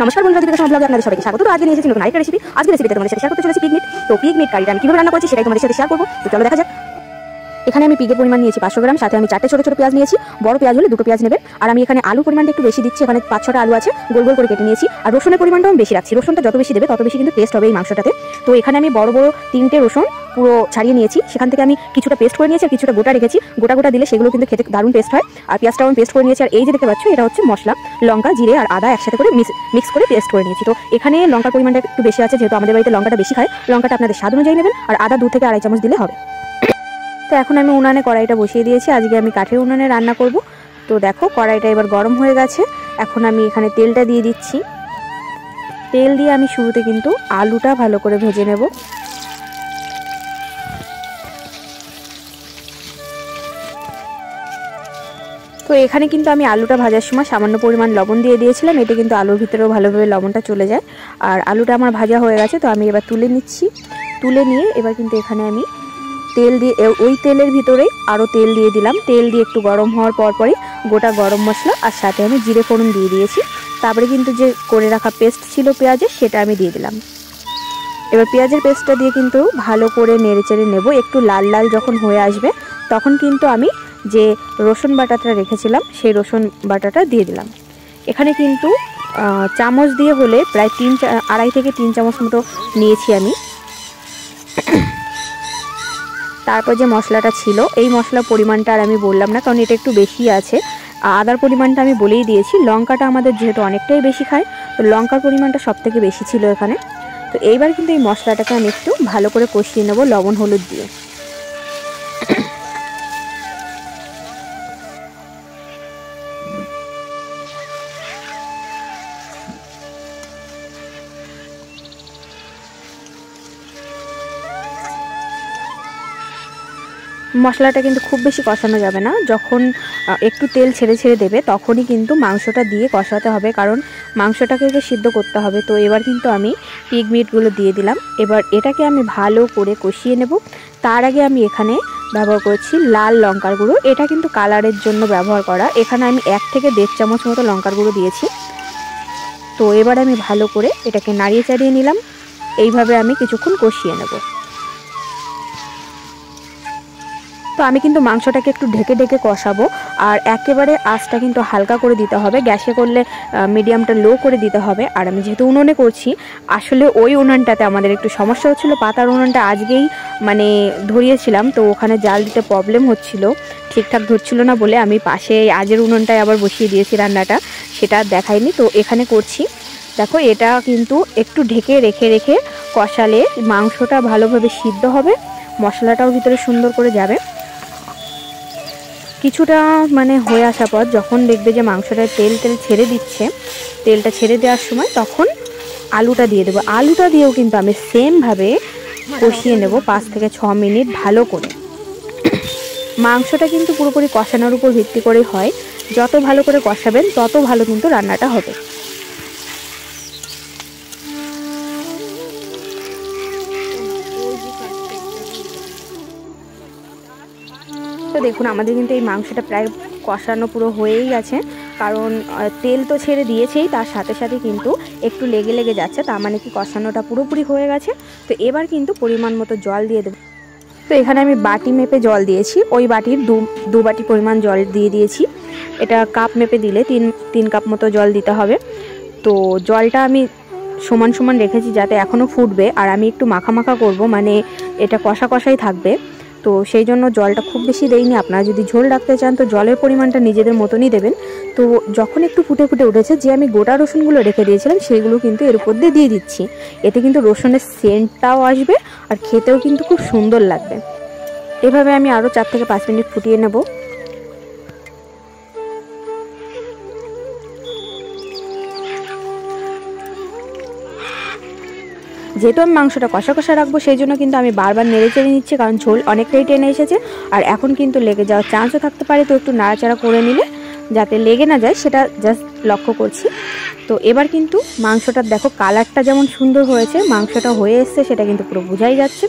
নমস্কার বন্ধুরা, দীপিকা শর্মা ব্লগে আপনাদের সবাইকে স্বাগত। তো আজকে নিয়ে এসেছি নতুন আরেকটা রেসিপি। আজকে রেসিপিটা তোমাদের সাথে শেয়ার করতে চলেছি পিগমিট। তো পিগমিট কারিটা আমি কিভাবে রান্না করছি সেটাই তোমাদের সাথে শেয়ার করবো। তো চলো দেখা যাক। এখানে আমি পিগের পরিমাণ নিয়েছি 500 গ্রাম, সাথে আমি 4টে ছোট ছোট পেঁয়াজ নিয়েছি। বড় পেঁয়াজ হলে 2টো পেঁয়াজ নেবেন। আর আমি এখানে আলুর পরিমাণটা একটু বেশি দিচ্ছি, এখানে 5-6টা আলু আছে, গোল গোল করে কেটে নিয়েছি। আর রসুনের পরিমাণটাও আমি বেশি রাখছি, রসুনটা যত বেশি দেবে তত বেশি কিন্তু টেস্ট হবে এই মাংসটাতে। তো এখানে আমি বড় বড় 3টে রসুন পুরো ছাড়িয়ে নিয়েছি, সেখান থেকে আমি কিছুটা পেস্ট করে নিয়েছি আর কিছুটা গোটা রেখেছি। গোটা গোটা দিলে সেগুলো কিন্তু খেতে দারুণ টেস্ট হয়। আর পেঁয়াজটাও আমি পেস্ট করে নিয়েছি। আর এই যে দেখতে পাচ্ছ, এটা হচ্ছে মশলা, লঙ্কা, জিরে আর আদা একসাথে করে মিক্স করে পেস্ট করে নিয়েছি। তো এখানে লঙ্কার পরিমাণটা একটু বেশি আছে, যেহেতু আমাদের বাড়িতে লঙ্কাটা বেশি খায়। লঙ্কাটা আপনাদের স্বাদ অনুযায়ী নেবেন। আর আদা 2 থেকে আড়াই চামচ দিলে হবে। তো এখন আমি উনানে কড়াইটা বসিয়ে দিয়েছি। আজকে আমি কাঠের উনানে রান্না করব। তো দেখো কড়াইটা এবার গরম হয়ে গেছে। এখন আমি এখানে তেলটা দিয়ে দিচ্ছি। তেল দিয়ে আমি শুরুতে কিন্তু আলুটা ভালো করে ভেজে নেব। তো এখানে কিন্তু আমি আলুটা ভাজার সময় সামান্য পরিমাণ লবণ দিয়ে দিয়েছিলাম, এতে কিন্তু আলুর ভিতরেও ভালোভাবে লবণটা চলে যায়। আর আলুটা আমার ভাজা হয়ে গেছে, তো আমি এবার তুলে নিচ্ছি। তুলে নিয়ে এবার কিন্তু এখানে আমি তেল দিয়ে ওই তেলের ভিতরেই আরও তেল দিয়ে দিলাম। তেল দিয়ে একটু গরম হওয়ার পরপরই গোটা গরম মশলা আর সাথে আমি জিরে ফোড়ন দিয়ে দিয়েছি। তারপরে কিন্তু যে করে রাখা পেস্ট ছিল পেঁয়াজের, সেটা আমি দিয়ে দিলাম। এবার পেঁয়াজের পেস্টটা দিয়ে কিন্তু ভালো করে নেড়েচেড়ে নেব। একটু লাল লাল যখন হয়ে আসবে তখন কিন্তু আমি যে রসুন বাটাটা রেখেছিলাম সেই রসুন বাটাটা দিয়ে দিলাম। এখানে কিন্তু চামচ দিয়ে হলে প্রায় 2.5 থেকে 3 চামচ মতো নিয়েছি আমি। তারপর যে মশলাটা ছিল, এই মশলার পরিমাণটা আর আমি বললাম না, কারণ এটা একটু বেশি আছে। আদার পরিমাণটা আমি বলেই দিয়েছি। লঙ্কাটা আমাদের যেহেতু অনেকটাই বেশি খায়, তো লঙ্কার পরিমাণটা সব থেকে বেশি ছিল এখানে। তো এইবার কিন্তু এই মশলাটাকে আমি একটু ভালো করে কষিয়ে নেব লবণ হলুদ দিয়ে। মশলাটা কিন্তু খুব বেশি কষানো যাবে না। যখন একটু তেল ছেড়ে ছেড়ে দেবে তখনই কিন্তু মাংসটা দিয়ে কষাতে হবে, কারণ মাংসটাকে সিদ্ধ করতে হবে। তো এবার কিন্তু আমি পিগমিটগুলো দিয়ে দিলাম। এবার এটাকে আমি ভালো করে কষিয়ে নেব। তার আগে আমি এখানে ব্যবহার করছি লাল লঙ্কার গুঁড়ো। এটা কিন্তু কালারের জন্য ব্যবহার করা। এখানে আমি 1 থেকে 1.5 চামচ মতো লঙ্কার গুঁড়ো দিয়েছি। তো এবার আমি ভালো করে এটাকে নাড়িয়ে চাড়িয়ে নিলাম। এইভাবে আমি কিছুক্ষণ কষিয়ে নেব। তো আমি কিন্তু মাংসটাকে একটু ঢেকে ঢেকে কষাবো। আর একেবারে আঁচটা কিন্তু হালকা করে দিতে হবে, গ্যাসে করলে মিডিয়ামটা লো করে দিতে হবে। আর আমি যেহেতু উনুনে করছি, আসলে ওই উনুনটাতে আমাদের একটু সমস্যা হচ্ছিলো। পাতার উনুনটা আজকেই মানে ধরিয়েছিলাম, তো ওখানে জাল দিতে প্রবলেম হচ্ছিল, ঠিকঠাক ধরছিল না বলে আমি পাশে আজের উনুনটায় আবার বসিয়ে দিয়েছি রান্নাটা, সেটা দেখাইনি। তো এখানে করছি। দেখো এটা কিন্তু একটু ঢেকে রেখে রেখে কষালে মাংসটা ভালোভাবে সিদ্ধ হবে, মশলাটাও ভিতরে সুন্দর করে যাবে। কিছুটা মানে হয়ে আসার পর যখন দেখবে যে মাংসটা তেল ছেড়ে দিচ্ছে, তেলটা ছেড়ে দেওয়ার সময় তখন আলুটা দিয়ে দেবো। আলুটা দিয়েও কিন্তু আমি সেমভাবে কষিয়ে নেব 5 থেকে 6 মিনিট ভালো করে। মাংসটা কিন্তু পুরোপুরি কষানোর উপর ভিত্তি করে হয়, যত ভালো করে কষাবেন তত ভালো কিন্তু রান্নাটা হবে। তো দেখুন আমাদের কিন্তু এই মাংসটা প্রায় কষানো পুরো হয়েই গেছে, কারণ তেল তো ছেড়ে দিয়েছেই, তার সাথে সাথে কিন্তু একটু লেগে লেগে যাচ্ছে, তার মানে কি কষানোটা পুরোপুরি হয়ে গেছে। তো এবার কিন্তু পরিমাণ মতো জল দিয়ে দেবো। তো এখানে আমি বাটি মেপে জল দিয়েছি, ওই বাটির দু বাটি পরিমাণ জল দিয়ে দিয়েছি। এটা কাপ মেপে দিলে 3 কাপ মতো জল দিতে হবে। তো জলটা আমি সমান সমান রেখেছি যাতে এখনও ফুটবে, আর আমি একটু মাখা মাখা করব, মানে এটা কষা কষাই থাকবে। তো সেই জন্য জলটা খুব বেশি দেইনি। আপনারা যদি ঝোল রাখতে চান তো জলের পরিমাণটা নিজেদের মতনই দেবেন। তো যখন একটু ফুটে ফুটে উঠেছে, যে আমি গোটা রসুনগুলো রেখে দিয়েছিলাম সেগুলো কিন্তু এর উপর দিয়ে দিচ্ছি। এতে কিন্তু রসুনের সেন্টটাও আসবে আর খেতেও কিন্তু খুব সুন্দর লাগবে। এভাবে আমি আরও 4 থেকে 5 মিনিট ফুটিয়ে নেব। যেহেতু আমি মাংসটা কষা কষা রাখবো, সেই জন্য কিন্তু আমি বারবার নেড়ে চেড়ে নিচ্ছি, কারণ ঝোল অনেকটাই টেনে এসেছে আর এখন কিন্তু লেগে যাওয়ার চান্সও থাকতে পারে। তো একটু নাড়াচাড়া করে নিলে যাতে লেগে না যায় সেটা জাস্ট লক্ষ্য করছি। তো এবার কিন্তু মাংসটার দেখো কালারটা যেমন সুন্দর হয়েছে, মাংসটা হয়ে এসছে সেটা কিন্তু পুরো বোঝাই যাচ্ছে।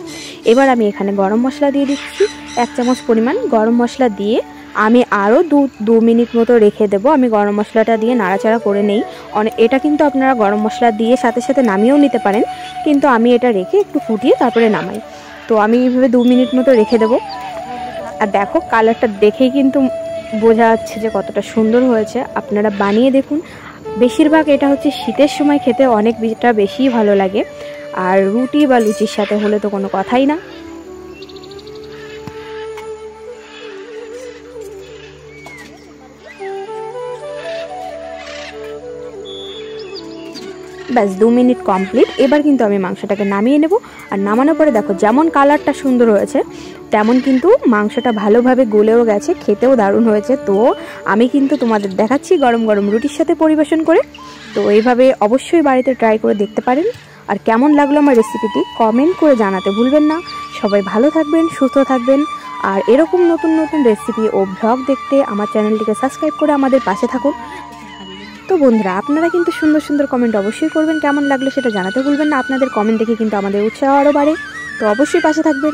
এবার আমি এখানে গরম মশলা দিয়ে দিচ্ছি 1 চামচ পরিমাণ। গরম মশলা দিয়ে আমি আরও দু মিনিট মতো রেখে দেবো। আমি গরম মশলাটা দিয়ে নাড়াচাড়া করে নেই। এটা কিন্তু আপনারা গরম মশলা দিয়ে সাথে সাথে নামিয়েও নিতে পারেন, কিন্তু আমি এটা রেখে একটু ফুটিয়ে তারপরে নামাই। তো আমি এইভাবে 2 মিনিট মতো রেখে দেবো। আর দেখো কালারটা দেখেই কিন্তু বোঝা যাচ্ছে যে কতটা সুন্দর হয়েছে। আপনারা বানিয়ে দেখুন। বেশিরভাগ এটা হচ্ছে শীতের সময় খেতে অনেকটা বেশিই ভালো লাগে, আর রুটি বা লুচির সাথে হলে তো কোনো কথাই না। ব্যাস 2 মিনিট কমপ্লিট। এবার কিন্তু আমি মাংসটাকে নামিয়ে নেব। আর নামানোর পরে দেখো যেমন কালারটা সুন্দর হয়েছে তেমন কিন্তু মাংসটা ভালোভাবে গলেও গেছে, খেতেও দারুণ হয়েছে। তো আমি কিন্তু তোমাদের দেখাচ্ছি গরম গরম রুটির সাথে পরিবেশন করে। তো এইভাবে অবশ্যই বাড়িতে ট্রাই করে দেখতে পারেন। আর কেমন লাগলো আমার রেসিপিটি কমেন্ট করে জানাতে ভুলবেন না। সবাই ভালো থাকবেন, সুস্থ থাকবেন। আর এরকম নতুন নতুন রেসিপি ও ভ্লগ দেখতে আমার চ্যানেলটিকে সাবস্ক্রাইব করে আমাদের পাশে থাকুন। তো বন্ধুরা, আপনারা কিন্তু সুন্দর সুন্দর কমেন্ট অবশ্যই করবেন, কেমন লাগলো সেটা জানাতে ভুলবেন না। আপনাদের কমেন্ট দেখে কিন্তু আমাদের উৎসাহ আরও বাড়ে। তো অবশ্যই পাশে থাকবেন।